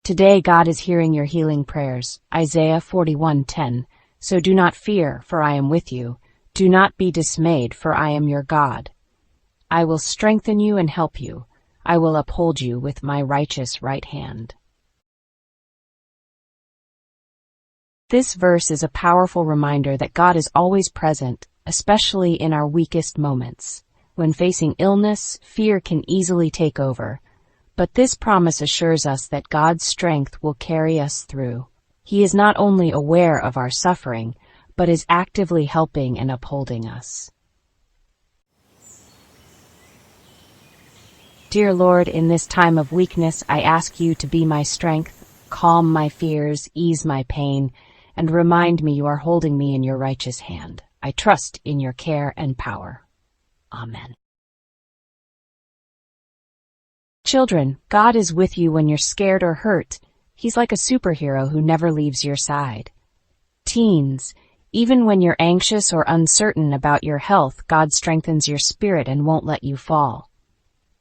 Today God is hearing your healing prayers. Isaiah 41:10. So do not fear, for I am with you. Do not be dismayed, for I am your God. I will strengthen you and help you. I will uphold you with my righteous right hand. This verse is a powerful reminder that God is always present, especially in our weakest moments. When facing illness, fear can easily take over. But this promise assures us that God's strength will carry us through. He is not only aware of our suffering, but is actively helping and upholding us. Dear Lord, in this time of weakness, I ask you to be my strength, calm my fears, ease my pain, and remind me you are holding me in your righteous hand. I trust in your care and power. Amen. Children, God is with you when you're scared or hurt. He's like a superhero who never leaves your side. Teens, even when you're anxious or uncertain about your health, God strengthens your spirit and won't let you fall.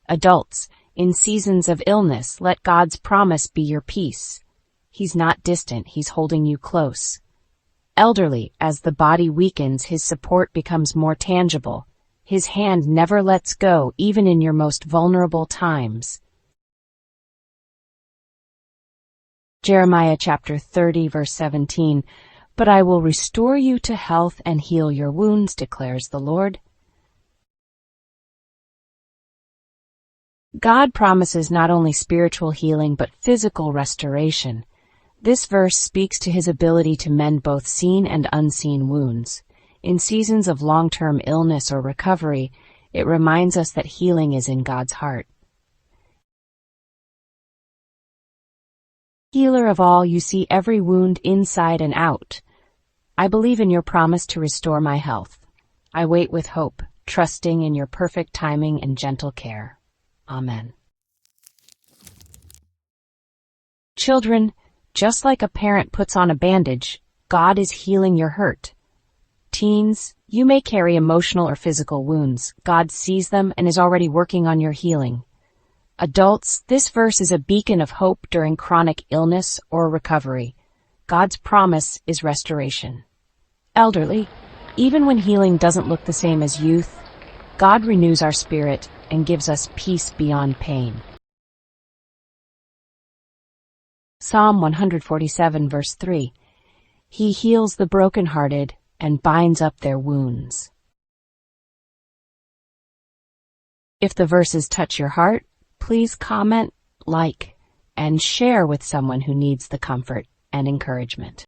Adults, in seasons of illness, let God's promise be your peace. He's not distant, he's holding you close. Elderly, as the body weakens, his support becomes more tangible. His hand never lets go, even in your most vulnerable times. Jeremiah chapter 30, verse 17. But I will restore you to health and heal your wounds, declares the Lord. God promises not only spiritual healing, but physical restoration. This verse speaks to his ability to mend both seen and unseen wounds. In seasons of long-term illness or recovery, it reminds us that healing is in God's heart. Healer of all, you see every wound inside and out. I believe in your promise to restore my health. I wait with hope, trusting in your perfect timing and gentle care. Amen. Children, just like a parent puts on a bandage, God is healing your hurt. Teens, you may carry emotional or physical wounds. God sees them and is already working on your healing. Adults, this verse is a beacon of hope during chronic illness or recovery. God's promise is restoration. Elderly, even when healing doesn't look the same as youth, God renews our spirit and gives us peace beyond pain. Psalm 147, verse 3. He heals the brokenhearted and binds up their wounds. If the verses touch your heart, please comment, like, and share with someone who needs the comfort and encouragement.